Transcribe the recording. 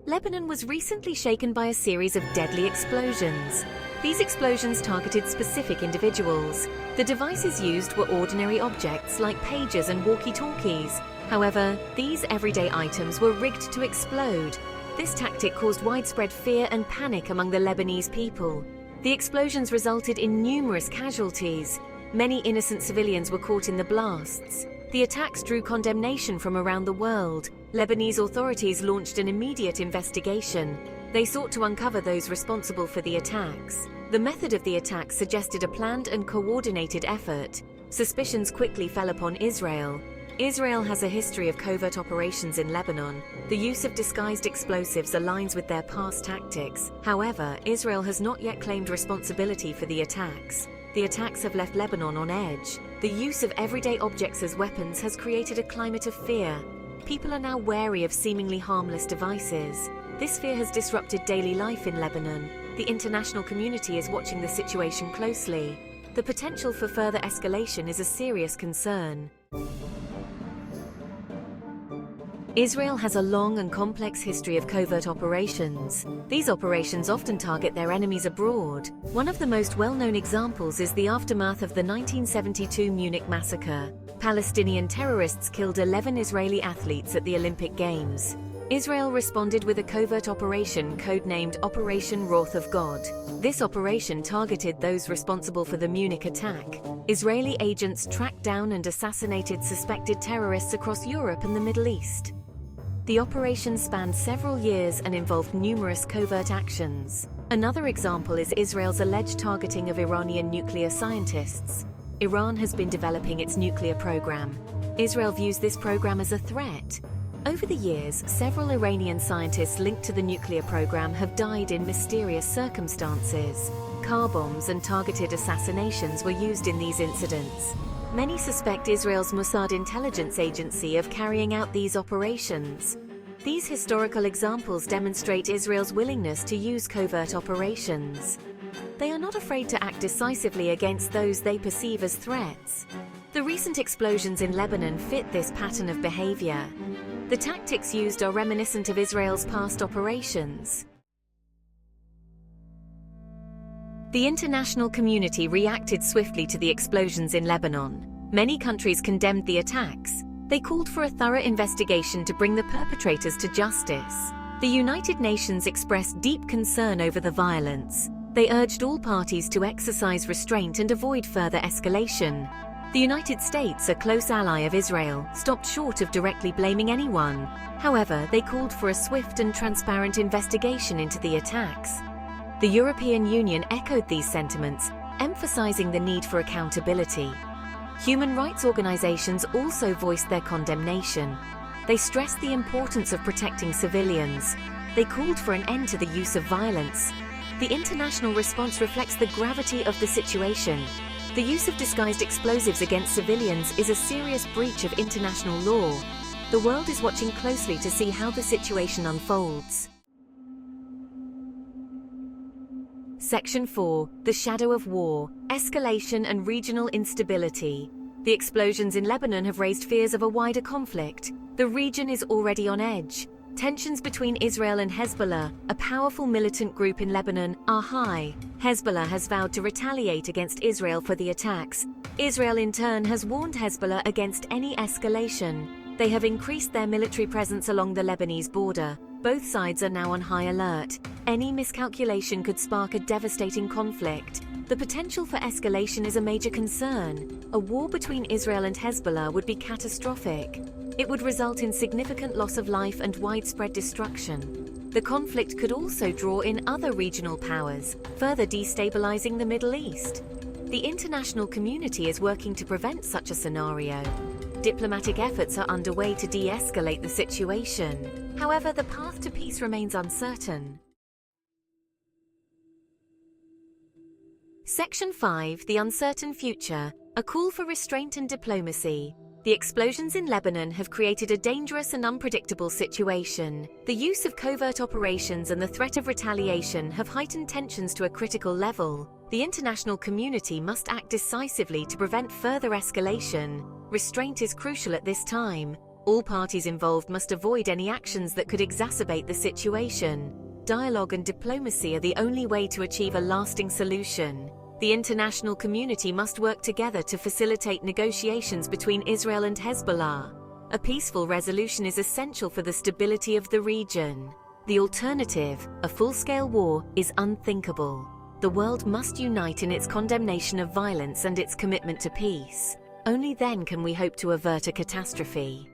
Lebanon was recently shaken by a series of deadly explosions. These explosions targeted specific individuals. The devices used were ordinary objects like pagers and walkie-talkies. However, these everyday items were rigged to explode. This tactic caused widespread fear and panic among the Lebanese people. The explosions resulted in numerous casualties. Many innocent civilians were caught in the blasts. The attacks drew condemnation from around the world. Lebanese authorities launched an immediate investigation. They sought to uncover those responsible for the attacks. The method of the attacks suggested a planned and coordinated effort. Suspicions quickly fell upon Israel. Israel has a history of covert operations in Lebanon. The use of disguised explosives aligns with their past tactics. However, Israel has not yet claimed responsibility for the attacks. The attacks have left Lebanon on edge. The use of everyday objects as weapons has created a climate of fear. People are now wary of seemingly harmless devices. This fear has disrupted daily life in Lebanon. The international community is watching the situation closely. The potential for further escalation is a serious concern. Israel has a long and complex history of covert operations. These operations often target their enemies abroad. One of the most well-known examples is the aftermath of the 1972 Munich massacre. Palestinian terrorists killed 11 Israeli athletes at the Olympic Games. Israel responded with a covert operation codenamed Operation Wrath of God. This operation targeted those responsible for the Munich attack. Israeli agents tracked down and assassinated suspected terrorists across Europe and the Middle East. The operation spanned several years and involved numerous covert actions. Another example is Israel's alleged targeting of Iranian nuclear scientists. Iran has been developing its nuclear program. Israel views this program as a threat. Over the years, several Iranian scientists linked to the nuclear program have died in mysterious circumstances. Car bombs and targeted assassinations were used in these incidents. Many suspect Israel's Mossad intelligence agency of carrying out these operations. These historical examples demonstrate Israel's willingness to use covert operations. They are not afraid to act decisively against those they perceive as threats. The recent explosions in Lebanon fit this pattern of behavior. The tactics used are reminiscent of Israel's past operations. The international community reacted swiftly to the explosions in Lebanon. Many countries condemned the attacks. They called for a thorough investigation to bring the perpetrators to justice. The United Nations expressed deep concern over the violence. They urged all parties to exercise restraint and avoid further escalation. The United States, a close ally of Israel, stopped short of directly blaming anyone. However, they called for a swift and transparent investigation into the attacks. The European Union echoed these sentiments, emphasizing the need for accountability. Human rights organizations also voiced their condemnation. They stressed the importance of protecting civilians. They called for an end to the use of violence. The international response reflects the gravity of the situation. The use of disguised explosives against civilians is a serious breach of international law. The world is watching closely to see how the situation unfolds. Section 4. The Shadow of War, Escalation and Regional Instability. The explosions in Lebanon have raised fears of a wider conflict. The region is already on edge. Tensions between Israel and Hezbollah, a powerful militant group in Lebanon, are high. Hezbollah has vowed to retaliate against Israel for the attacks. Israel in turn has warned Hezbollah against any escalation. They have increased their military presence along the Lebanese border. Both sides are now on high alert. Any miscalculation could spark a devastating conflict. The potential for escalation is a major concern. A war between Israel and Hezbollah would be catastrophic. It would result in significant loss of life and widespread destruction. The conflict could also draw in other regional powers, further destabilizing the Middle East. The international community is working to prevent such a scenario. Diplomatic efforts are underway to de-escalate the situation. However, the path to peace remains uncertain. Section 5. The Uncertain Future, a call for restraint and diplomacy. The explosions in Lebanon have created a dangerous and unpredictable situation. The use of covert operations and the threat of retaliation have heightened tensions to a critical level. The international community must act decisively to prevent further escalation. Restraint is crucial at this time. All parties involved must avoid any actions that could exacerbate the situation. Dialogue and diplomacy are the only way to achieve a lasting solution. The international community must work together to facilitate negotiations between Israel and Hezbollah. A peaceful resolution is essential for the stability of the region. The alternative, a full-scale war, is unthinkable. The world must unite in its condemnation of violence and its commitment to peace. Only then can we hope to avert a catastrophe.